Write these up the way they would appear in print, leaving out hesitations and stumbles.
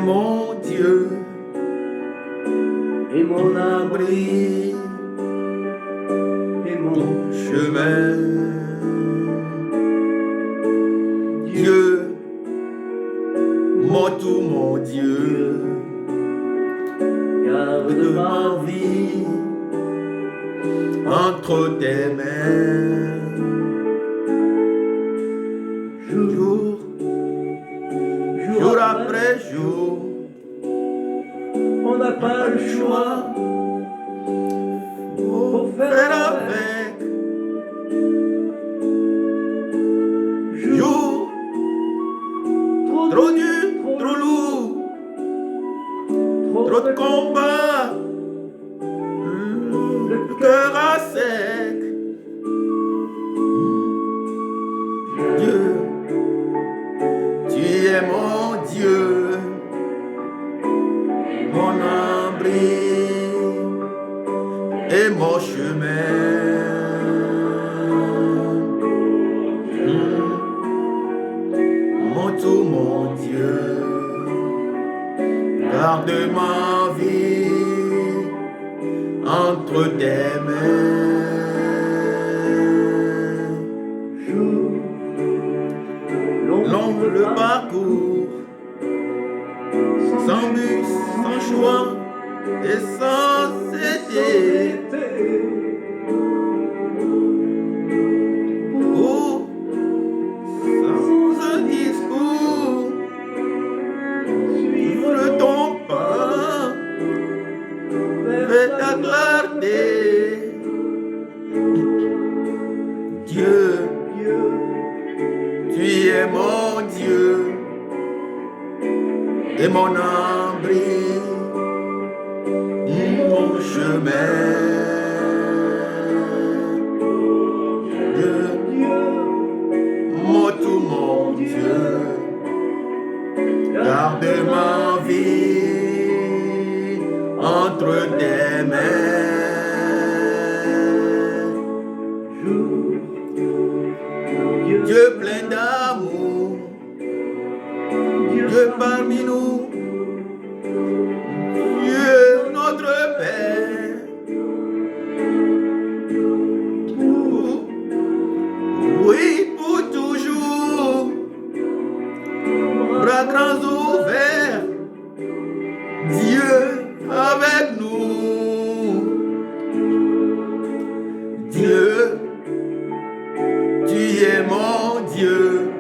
mon Dieu et mon abri et mon chemin. Dieu, mon tout, mon Dieu, garde ma vie entre tes mains. Jour après jour, on n'a pas le choix pour faire avec. Jour trop dur, trop lourd, trop de combats, le cœur à sec. Dieu, tu es mon Dieu, mon abri et mon chemin. Mon tout, mon Dieu, garde ma vie entre tes mains. Long le parcours, sans but, sans choix et sans céder. Oh, sans un discours, suivre ton pas, fais ta clarté. Dieu, tu es mon Dieu et mon abri, mon chemin. Dieu, mon tout, mon Dieu, garde ma vie entre tes mains. Dieu plein d'amour, Dieu parmi nous, Dieu notre Père. Oui, pour toujours, bras grands ouverts, Dieu avec nous. Dieu, tu es mon Dieu,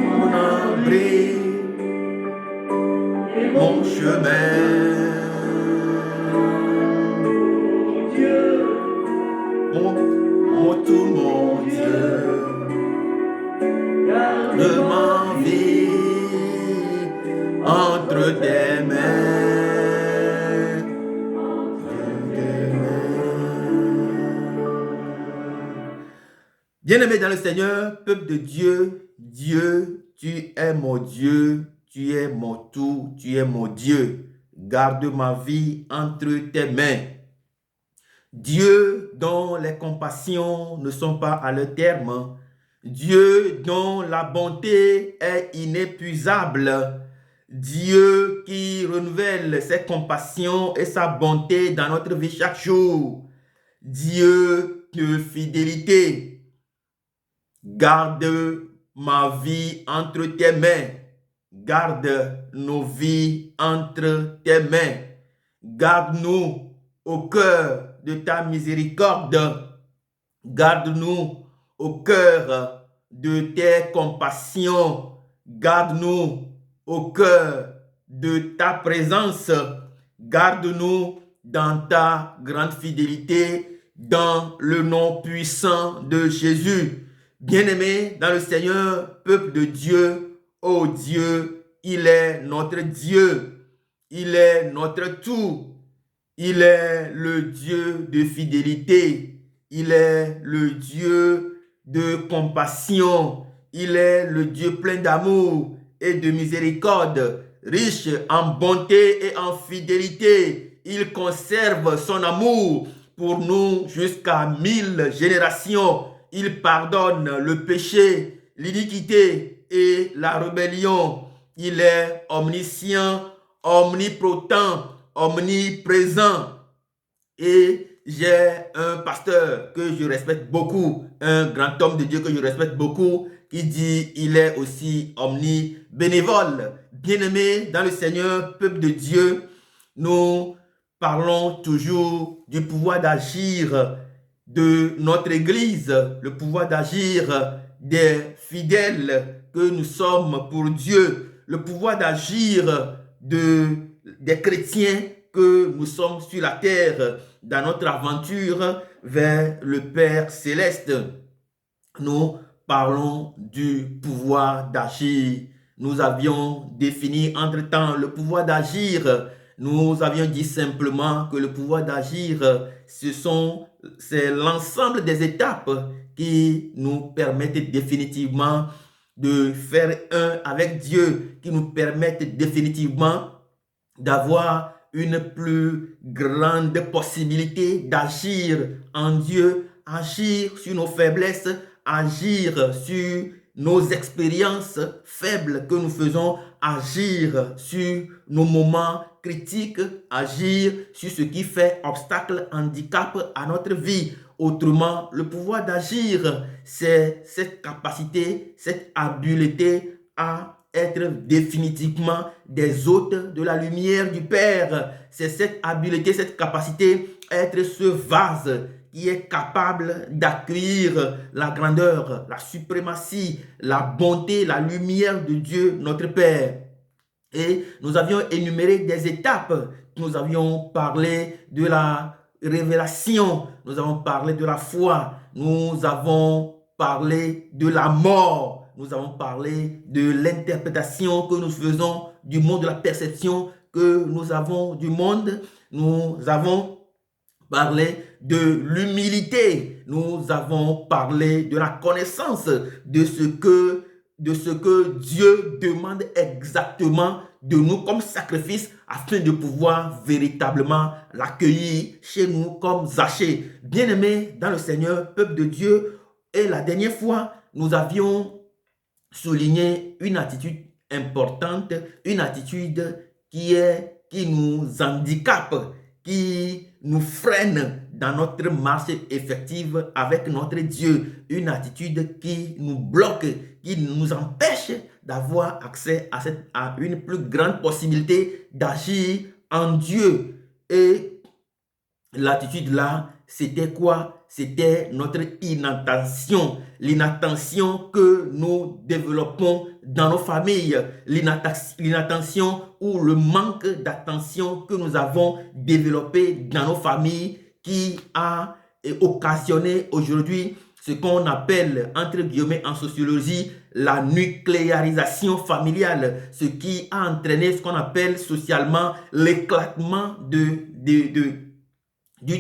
mon abri, mon chemin. Dieu, mon tout, mon Dieu, garde ma vie entre tes mains. Bien-aimés dans le Seigneur, peuple de Dieu, Dieu, tu es mon Dieu, tu es mon tout, tu es mon Dieu. Garde ma vie entre tes mains. Dieu dont les compassions ne sont pas à leur terme, Dieu dont la bonté est inépuisable, Dieu qui renouvelle ses compassions et sa bonté dans notre vie chaque jour, Dieu de fidélité. Garde ma vie entre tes mains. Garde nos vies entre tes mains. Garde-nous au cœur de ta miséricorde. Garde-nous au cœur de tes compassions. Garde-nous au cœur de ta présence. Garde-nous dans ta grande fidélité, dans le nom puissant de Jésus. Bien-aimés dans le Seigneur, peuple de Dieu, oh Dieu, il est notre Dieu, il est notre tout, il est le Dieu de fidélité, il est le Dieu de compassion, il est le Dieu plein d'amour et de miséricorde, riche en bonté et en fidélité. Il conserve son amour pour nous jusqu'à 1000 générations. Il pardonne le péché, l'iniquité et la rébellion. Il est omniscient, omnipotent, omniprésent. Et j'ai un pasteur que je respecte beaucoup, un grand homme de Dieu que je respecte beaucoup, qui dit il est aussi omnibénévole. Bien-aimé dans le Seigneur, peuple de Dieu, nous parlons toujours du pouvoir d'agir de notre Église, le pouvoir d'agir des fidèles que nous sommes pour Dieu, le pouvoir d'agir des chrétiens que nous sommes sur la terre dans notre aventure vers le Père céleste. Nous parlons du pouvoir d'agir. Nous avions défini entre-temps le pouvoir d'agir. Nous avions dit simplement que le pouvoir d'agir, c'est l'ensemble des étapes qui nous permettent définitivement de faire un avec Dieu, qui nous permettent définitivement d'avoir une plus grande possibilité d'agir en Dieu, agir sur nos faiblesses, agir sur nos expériences faibles que nous faisons, agir sur nos moments critiques, agir sur ce qui fait obstacle, handicap à notre vie. Autrement, le pouvoir d'agir, c'est cette capacité, cette habileté à être définitivement des hôtes de la lumière du Père. C'est cette habileté, cette capacité à être ce vase qui est capable d'accueillir la grandeur, la suprématie, la bonté, la lumière de Dieu, notre Père. Et nous avions énuméré des étapes. Nous avions parlé de la révélation, nous avons parlé de la foi, nous avons parlé de la mort, nous avons parlé de l'interprétation que nous faisons du monde, de la perception que nous avons du monde. Nous avons parlé de l'humilité. Nous avons parlé de la connaissance de ce que Dieu demande exactement de nous comme sacrifice afin de pouvoir véritablement l'accueillir chez nous comme Zachée. Bien-aimés dans le Seigneur, peuple de Dieu, et la dernière fois, nous avions souligné une attitude importante, une attitude qui nous handicape, qui nous freine dans notre marche effective avec notre Dieu, une attitude qui nous bloque, qui nous empêche d'avoir accès à une plus grande possibilité d'agir en Dieu. Et l'attitude là, c'était quoi? C'était notre inattention, l'inattention que nous développons dans nos familles, l'inattention ou le manque d'attention que nous avons développé dans nos familles qui a occasionné aujourd'hui ce qu'on appelle, entre guillemets en sociologie, la nucléarisation familiale, ce qui a entraîné ce qu'on appelle socialement l'éclatement du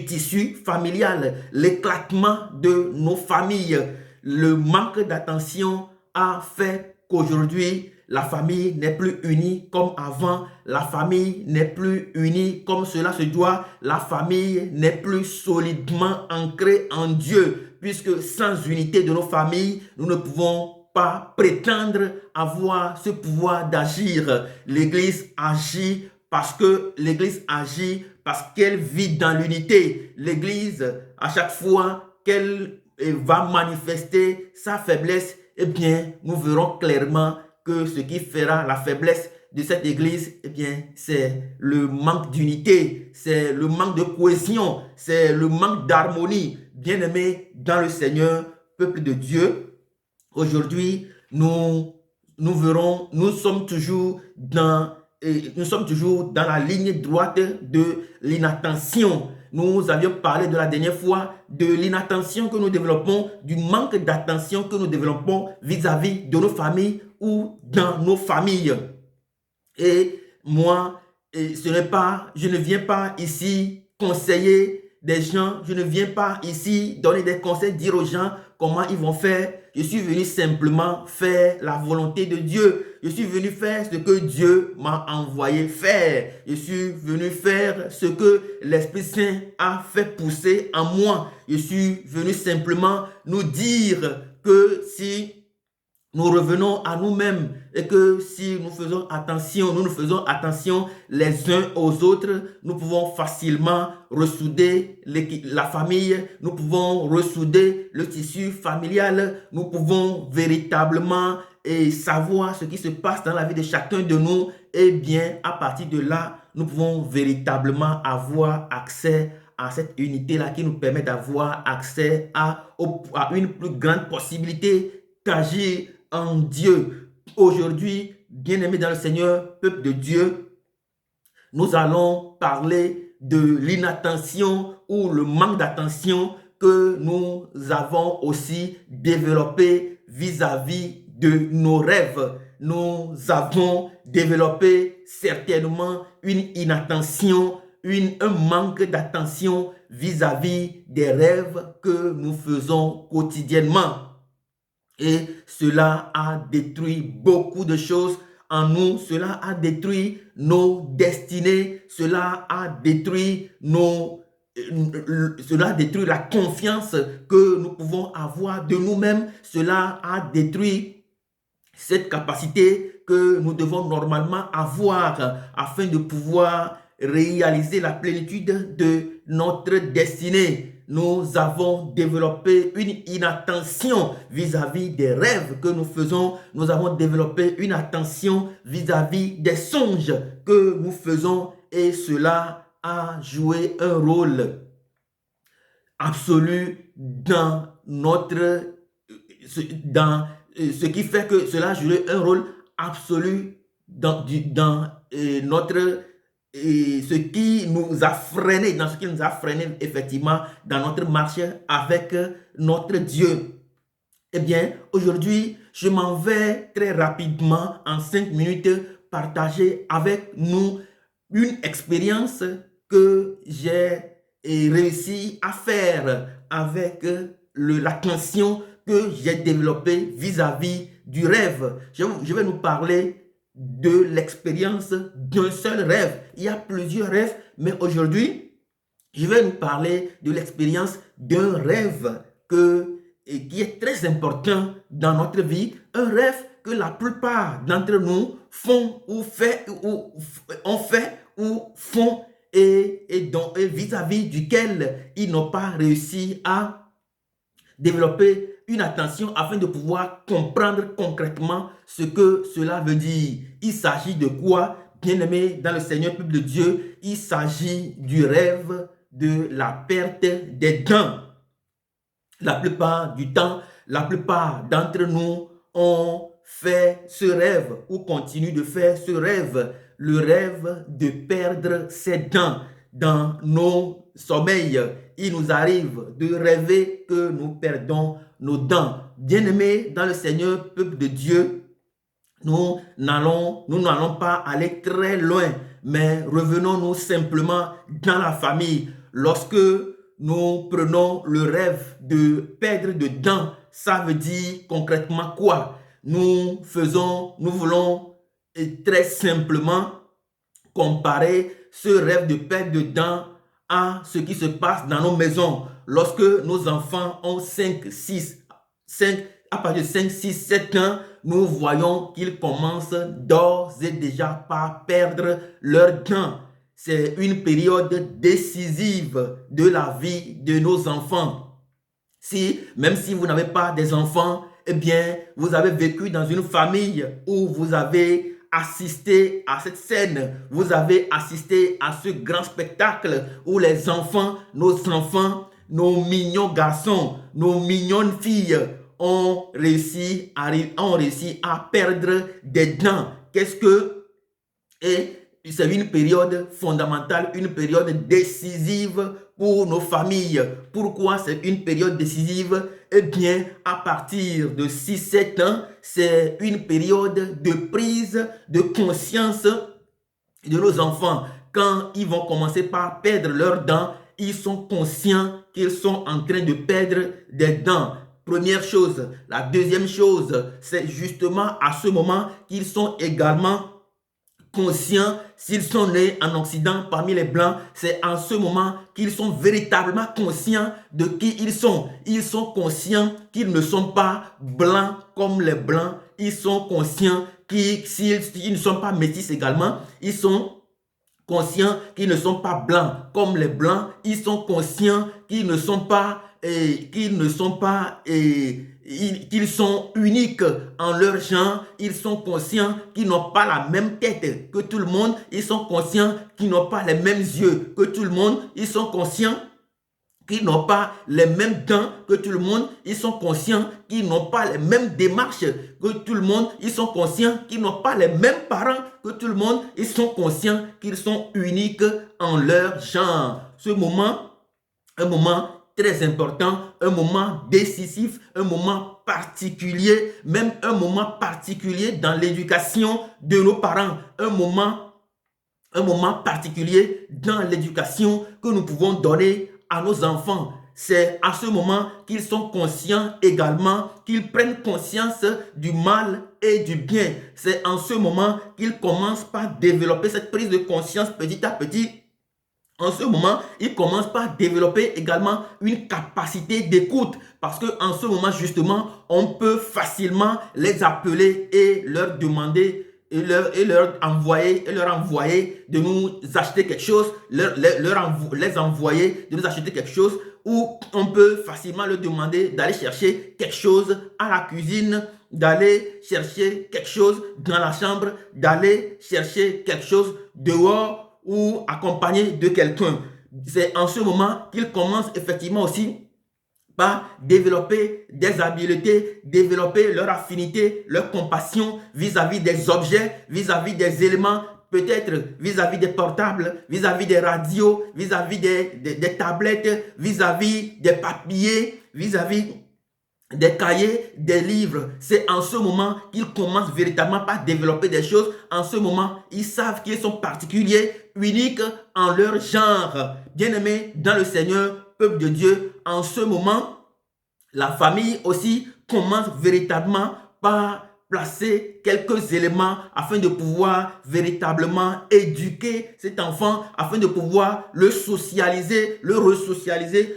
tissu familial, l'éclatement de nos familles. Le manque d'attention a fait qu'aujourd'hui, la famille n'est plus unie comme avant, la famille n'est plus unie comme cela se doit, la famille n'est plus solidement ancrée en Dieu, puisque sans unité de nos familles, nous ne pouvons pas prétendre avoir ce pouvoir d'agir. L'Église agit parce qu'elle vit dans l'unité. L'Église, à chaque fois qu'elle va manifester sa faiblesse, eh bien, nous verrons clairement que ce qui fera la faiblesse de cette Église, eh bien, c'est le manque d'unité, c'est le manque de cohésion, c'est le manque d'harmonie. Bien-aimés dans le Seigneur, peuple de Dieu, aujourd'hui, nous sommes toujours dans la ligne droite de l'inattention. Nous avions parlé de la dernière fois de l'inattention que nous développons, du manque d'attention que nous développons vis-à-vis de nos familles ou dans nos familles. Et moi, je ne viens pas ici conseiller des gens, je ne viens pas ici donner des conseils, dire aux gens comment ils vont faire. Je suis venu simplement faire la volonté de Dieu. Je suis venu faire ce que Dieu m'a envoyé faire. Je suis venu faire ce que l'Esprit Saint a fait pousser en moi. Je suis venu simplement nous dire que si nous revenons à nous-mêmes et que si nous faisons attention, nous faisons attention les uns aux autres, nous pouvons facilement ressouder la famille, nous pouvons ressouder le tissu familial, nous pouvons véritablement savoir ce qui se passe dans la vie de chacun de nous. Et bien, à partir de là, nous pouvons véritablement avoir accès à cette unité-là qui nous permet d'avoir accès à une plus grande possibilité d'agir en Dieu. Aujourd'hui, bien-aimés dans le Seigneur, peuple de Dieu, nous allons parler de l'inattention ou le manque d'attention que nous avons aussi développé vis-à-vis de nos rêves. Nous avons développé certainement une inattention, un manque d'attention vis-à-vis des rêves que nous faisons quotidiennement. Et cela a détruit beaucoup de choses en nous. Cela a détruit nos destinées. Cela a détruit la confiance que nous pouvons avoir de nous-mêmes. Cela a détruit cette capacité que nous devons normalement avoir afin de pouvoir réaliser la plénitude de notre destinée. Nous avons développé une inattention vis-à-vis des rêves que nous faisons. Nous avons développé une attention vis-à-vis des songes que nous faisons et cela a joué un rôle absolu dans ce qui fait que cela a joué un rôle absolu dans ce qui nous a freiné, effectivement dans notre marche avec notre Dieu. Eh bien, aujourd'hui, je m'en vais très rapidement, en 5 minutes, partager avec nous une expérience que j'ai réussi à faire avec l'attention que j'ai développée vis-à-vis du rêve. Je vais nous parler de l'expérience d'un seul rêve. Il y a plusieurs rêves, mais aujourd'hui, je vais nous parler de l'expérience d'un rêve qui est très important dans notre vie. Un rêve que la plupart d'entre nous ont fait ou font et vis-à-vis duquel ils n'ont pas réussi à développer une attention afin de pouvoir comprendre concrètement ce que cela veut dire. Il s'agit de quoi, bien-aimés dans le Seigneur, peuple de Dieu? Il s'agit du rêve de la perte des dents. La plupart du temps, la plupart d'entre nous ont fait ce rêve ou continuent de faire ce rêve, le rêve de perdre ses dents. Dans nos sommeils, il nous arrive de rêver que nous perdons nos dents. Bien-aimés dans le Seigneur, peuple de Dieu, nous n'allons pas aller très loin, mais revenons-nous simplement dans la famille. Lorsque nous prenons le rêve de perdre des dents, ça veut dire concrètement quoi? Nous voulons très simplement comparer ce rêve de perte de dents à ce qui se passe dans nos maisons. Lorsque nos enfants ont à partir de 5, 6, 7 ans, nous voyons qu'ils commencent d'ores et déjà par perdre leurs dents. C'est une période décisive de la vie de nos enfants. Même si vous n'avez pas des enfants, eh bien, vous avez vécu dans une famille où vous avez assisté à cette scène, vous avez assisté à ce grand spectacle où les enfants, nos mignons garçons, nos mignonnes filles ont réussi à perdre des dents. C'est une période fondamentale, une période décisive pour nos familles. Pourquoi c'est une période décisive? Eh bien, à partir de 6-7 ans, c'est une période de prise de conscience de nos enfants. Quand ils vont commencer par perdre leurs dents, ils sont conscients qu'ils sont en train de perdre des dents. Première chose. La deuxième chose, c'est justement à ce moment qu'ils sont également conscients, s'ils sont nés en Occident parmi les Blancs, c'est en ce moment qu'ils sont véritablement conscients de qui ils sont. Ils sont conscients qu'ils ne sont pas blancs comme les Blancs, ils sont conscients s'ils ne sont pas métis également, ils sont conscients qu'ils ne sont pas blancs comme les blancs, ils sont conscients qu'ils ne sont pas qu'ils sont uniques en leur genre, ils sont conscients qu'ils n'ont pas la même tête que tout le monde, ils sont conscients qu'ils n'ont pas les mêmes yeux que tout le monde, ils sont conscients qu'ils n'ont pas les mêmes dents que tout le monde, ils sont conscients qu'ils n'ont pas les mêmes démarches que tout le monde, ils sont conscients qu'ils n'ont pas les mêmes parents que tout le monde, ils sont conscients qu'ils sont uniques en leur genre. Ce moment, un moment très important, un moment décisif, un moment particulier, même un moment particulier dans l'éducation de nos parents, un moment particulier dans l'éducation que nous pouvons donner à nos enfants. C'est à ce moment qu'ils sont conscients également, qu'ils prennent conscience du mal et du bien. C'est en ce moment qu'ils commencent par développer cette prise de conscience petit à petit. En ce moment, ils commencent par développer également une capacité d'écoute parce qu'en ce moment, justement, on peut facilement les appeler et leur demander et leur envoyer de nous acheter quelque chose, les envoyer de nous acheter quelque chose, ou on peut facilement leur demander d'aller chercher quelque chose à la cuisine, d'aller chercher quelque chose dans la chambre, d'aller chercher quelque chose dehors ou accompagné de quelqu'un. C'est en ce moment qu'ils commencent effectivement aussi par développer des habiletés, développer leur affinité, leur compassion vis-à-vis des objets, vis-à-vis des éléments, peut-être vis-à-vis des portables, vis-à-vis des radios, vis-à-vis des tablettes, vis-à-vis des papiers, vis-à-vis des cahiers, des livres. C'est en ce moment qu'ils commencent véritablement par développer des choses. En ce moment, ils savent qu'ils sont particuliers, uniques en leur genre. Bien-aimés dans le Seigneur, peuple de Dieu, en ce moment, la famille aussi commence véritablement par placer quelques éléments afin de pouvoir véritablement éduquer cet enfant, afin de pouvoir le socialiser, le resocialiser,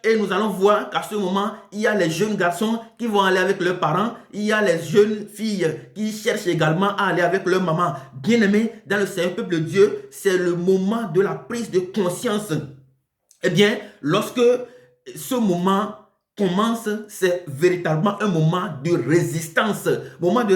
et nous allons voir qu'à ce moment, il y a les jeunes garçons qui vont aller avec leurs parents, il y a les jeunes filles qui cherchent également à aller avec leur maman. Bien-aimés dans le Seigneur, peuple de Dieu, c'est le moment de la prise de conscience. Eh bien, lorsque ce moment commence, c'est véritablement un moment de résistance. Un moment de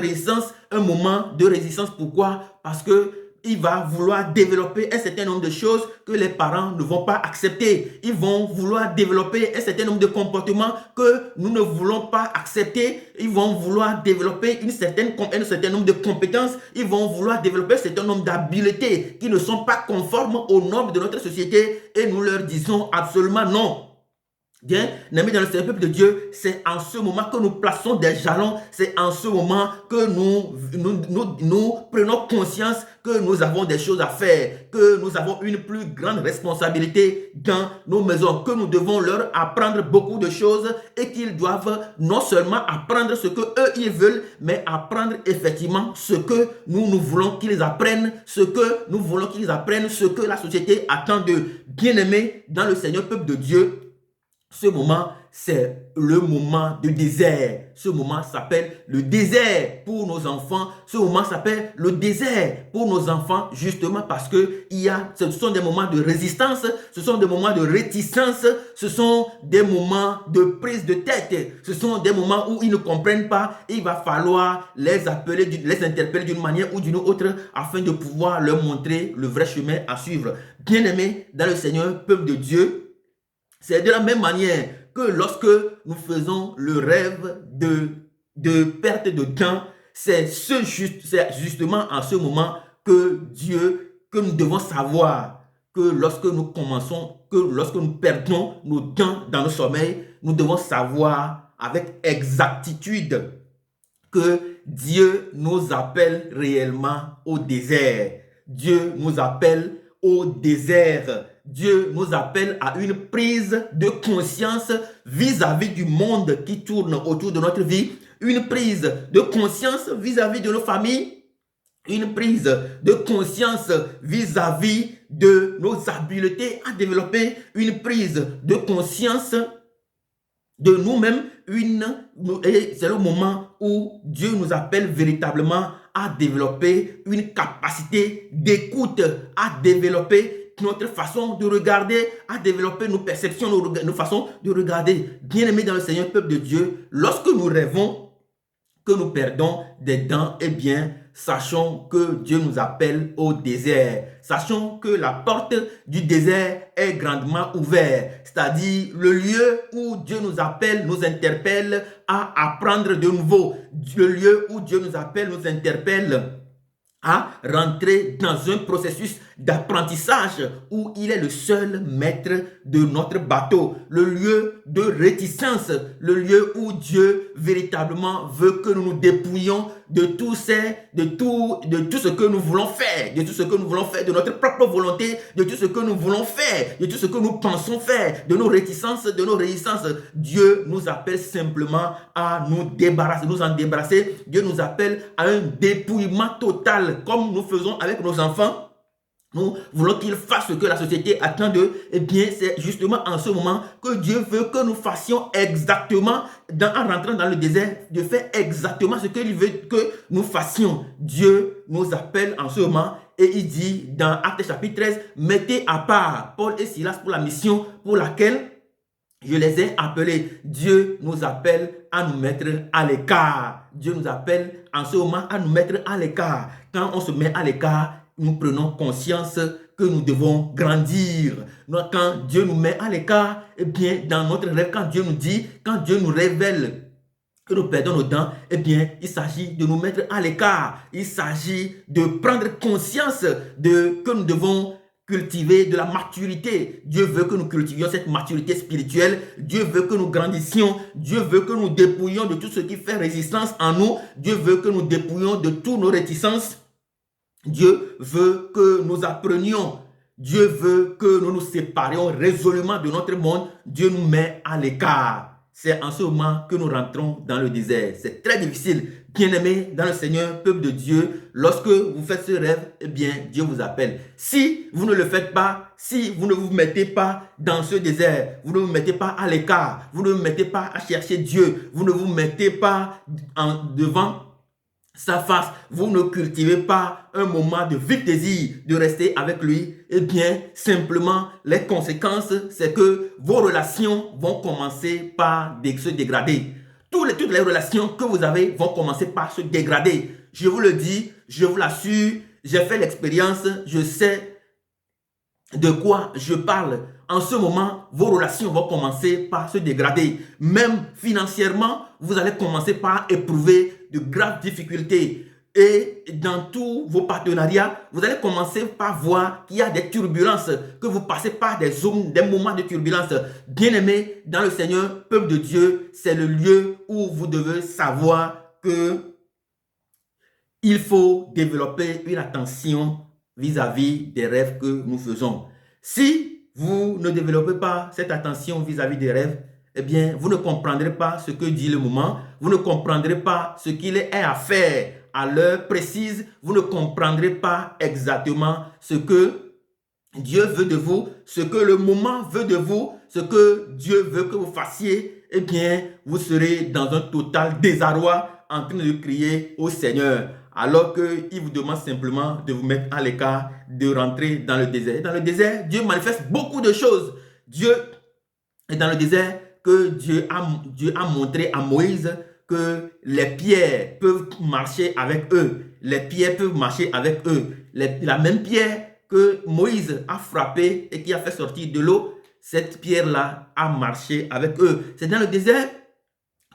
résistance. Pourquoi? Parce que il va vouloir développer un certain nombre de choses que les parents ne vont pas accepter. Ils vont vouloir développer un certain nombre de comportements que nous ne voulons pas accepter. Ils vont vouloir développer un certain nombre de compétences. Ils vont vouloir développer un certain nombre d'habiletés qui ne sont pas conformes aux normes de notre société. Et nous leur disons absolument non. Bien, amis dans le Seigneur, peuple de Dieu, c'est en ce moment que nous plaçons des jalons, c'est en ce moment que nous prenons conscience que nous avons des choses à faire, que nous avons une plus grande responsabilité dans nos maisons, que nous devons leur apprendre beaucoup de choses et qu'ils doivent non seulement apprendre ce que eux ils veulent, mais apprendre effectivement ce que nous voulons qu'ils apprennent, ce que la société attend d'eux. Bien-aimés dans le Seigneur, peuple de Dieu, ce moment, c'est le moment de désert. Ce moment s'appelle le désert pour nos enfants. Ce moment s'appelle le désert pour nos enfants, justement parce que ce sont des moments de résistance, ce sont des moments de réticence, ce sont des moments de prise de tête, ce sont des moments où ils ne comprennent pas. Il va falloir les appeler, les interpeller d'une manière ou d'une autre afin de pouvoir leur montrer le vrai chemin à suivre. Bien-aimés dans le Seigneur, peuple de Dieu, c'est de la même manière que lorsque nous faisons le rêve de perte de temps, c'est justement en ce moment que nous devons savoir que lorsque nous perdons nos dents dans le sommeil, nous devons savoir avec exactitude que Dieu nous appelle réellement au désert. Dieu nous appelle au désert. Dieu nous appelle à une prise de conscience vis-à-vis du monde qui tourne autour de notre vie, une prise de conscience vis-à-vis de nos familles, une prise de conscience vis-à-vis de nos habiletés à développer, une prise de conscience de nous-mêmes et c'est le moment où Dieu nous appelle véritablement à développer une capacité d'écoute, à développer notre façon de regarder, à développer nos perceptions, nos façons de regarder. Bien-aimés dans le Seigneur, peuple de Dieu, lorsque nous rêvons que nous perdons des dents, eh bien, sachons que Dieu nous appelle au désert. Sachons que la porte du désert est grandement ouverte. C'est-à-dire le lieu où Dieu nous appelle, nous interpelle à apprendre de nouveau. Le lieu où Dieu nous appelle, nous interpelle à rentrer dans un processus d'apprentissage où il est le seul maître de notre bateau, le lieu de réticence, le lieu où Dieu véritablement veut que nous nous dépouillions de tout ce que nous voulons faire, de tout ce que nous voulons faire, de notre propre volonté, de tout ce que nous voulons faire, de tout ce que nous pensons faire, de nos réticences, de nos résistances. Dieu nous appelle simplement à nous débarrasser, nous en débarrasser. Dieu nous appelle à un dépouillement total, comme nous faisons avec nos enfants. Nous voulons qu'ils fassent ce que la société attend d'eux. Eh bien, c'est justement en ce moment que Dieu veut que nous fassions exactement, en rentrant dans le désert, de faire exactement ce qu'il veut que nous fassions. Dieu nous appelle en ce moment et il dit dans Actes chapitre 13, mettez à part Paul et Silas pour la mission pour laquelle je les ai appelés. Dieu nous appelle à nous mettre à l'écart. Dieu nous appelle en ce moment à nous mettre à l'écart. Quand on se met à l'écart, nous prenons conscience que nous devons grandir. Quand Dieu nous met à l'écart, eh bien, dans notre rêve, quand Dieu nous dit, quand Dieu nous révèle que nous perdons nos dents, eh bien, il s'agit de nous mettre à l'écart. Il s'agit de prendre conscience que nous devons cultiver de la maturité. Dieu veut que nous cultivions cette maturité spirituelle. Dieu veut que nous grandissions. Dieu veut que nous dépouillions de tout ce qui fait résistance en nous. Dieu veut que nous dépouillions de toutes nos réticences. Dieu veut que nous apprenions. Dieu veut que nous nous séparions résolument de notre monde. Dieu nous met à l'écart. C'est en ce moment que nous rentrons dans le désert. C'est très difficile. Bien-aimés dans le Seigneur, peuple de Dieu, lorsque vous faites ce rêve, eh bien, Dieu vous appelle. Si vous ne le faites pas, si vous ne vous mettez pas dans ce désert, vous ne vous mettez pas à l'écart, vous ne vous mettez pas à chercher Dieu, vous ne vous mettez pas devant sa face, vous ne cultivez pas un moment de vif désir de rester avec lui, eh bien, simplement, les conséquences, c'est que vos relations vont commencer par se dégrader. Toutes les relations que vous avez vont commencer par se dégrader. Je vous le dis, je vous l'assure, j'ai fait l'expérience, je sais de quoi je parle. En ce moment, vos relations vont commencer par se dégrader. Même financièrement, vous allez commencer par éprouver de graves difficultés. Et dans tous vos partenariats, vous allez commencer par voir qu'il y a des turbulences, que vous passez par des moments de turbulence. Bien-aimés dans le Seigneur, peuple de Dieu, c'est le lieu où vous devez savoir que il faut développer une attention vis-à-vis des rêves que nous faisons. Si vous ne développez pas cette attention vis-à-vis des rêves, eh bien, vous ne comprendrez pas ce que dit le moment, vous ne comprendrez pas ce qu'il est à faire à l'heure précise, vous ne comprendrez pas exactement ce que Dieu veut de vous, ce que le moment veut de vous, ce que Dieu veut que vous fassiez, eh bien, vous serez dans un total désarroi en train de crier au Seigneur. Alors qu'il vous demande simplement de vous mettre à l'écart, de rentrer dans le désert. Dans le désert, Dieu manifeste beaucoup de choses. Dieu est dans le désert que Dieu a montré à Moïse que les pierres peuvent marcher avec eux. Les pierres peuvent marcher avec eux. La même pierre que Moïse a frappée et qui a fait sortir de l'eau, cette pierre-là a marché avec eux. C'est dans le désert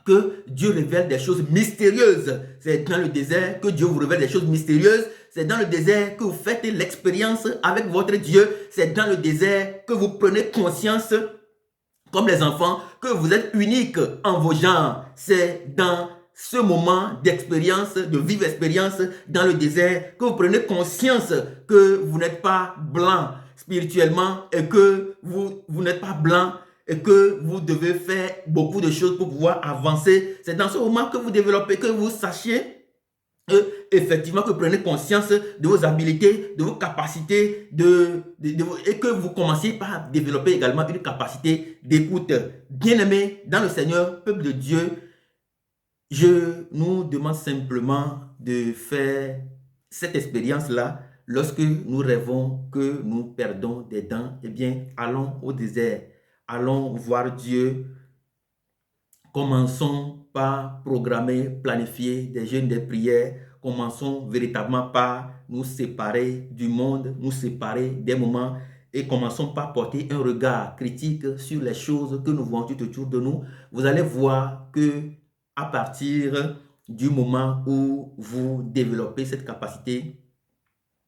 que Dieu révèle des choses mystérieuses. C'est dans le désert que Dieu vous révèle des choses mystérieuses. C'est dans le désert que vous faites l'expérience avec votre Dieu. C'est dans le désert que vous prenez conscience, comme les enfants, que vous êtes unique en vos genres. C'est dans ce moment d'expérience, de vive expérience dans le désert, que vous prenez conscience que vous n'êtes pas blanc spirituellement et que vous n'êtes pas blanc et que vous devez faire beaucoup de choses pour pouvoir avancer. C'est dans ce moment que vous développez, que vous sachiez effectivement, que vous prenez conscience de vos habilités, de vos capacités, et que vous commenciez par développer également une capacité d'écoute. Bien-aimés dans le Seigneur, peuple de Dieu, je nous demande simplement de faire cette expérience-là. Lorsque nous rêvons que nous perdons des dents, eh bien, allons au désert, allons voir Dieu. Commençons par programmer, planifier des jeûnes, des prières. Commençons véritablement par nous séparer du monde, nous séparer des moments et commençons par porter un regard critique sur les choses que nous voyons tout autour de nous. Vous allez voir que à partir du moment où vous développez cette capacité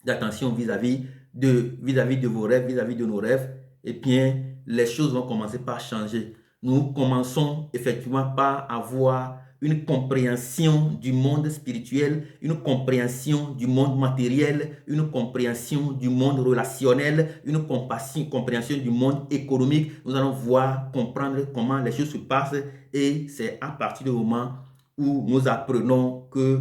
d'attention vis-à-vis de vos rêves, vis-à-vis de nos rêves, eh bien, les choses vont commencer par changer. Nous commençons effectivement par avoir une compréhension du monde spirituel, une compréhension du monde matériel, une compréhension du monde relationnel, une compréhension du monde économique. Nous allons voir, comprendre comment les choses se passent et c'est à partir du moment où nous apprenons que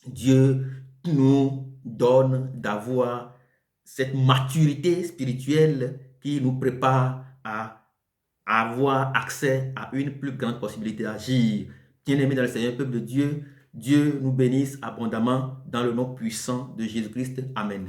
Dieu nous donne d'avoir cette maturité spirituelle qui nous prépare à avoir accès à une plus grande possibilité d'agir. Bien-aimés dans le Seigneur, peuple de Dieu, Dieu nous bénisse abondamment dans le nom puissant de Jésus-Christ. Amen.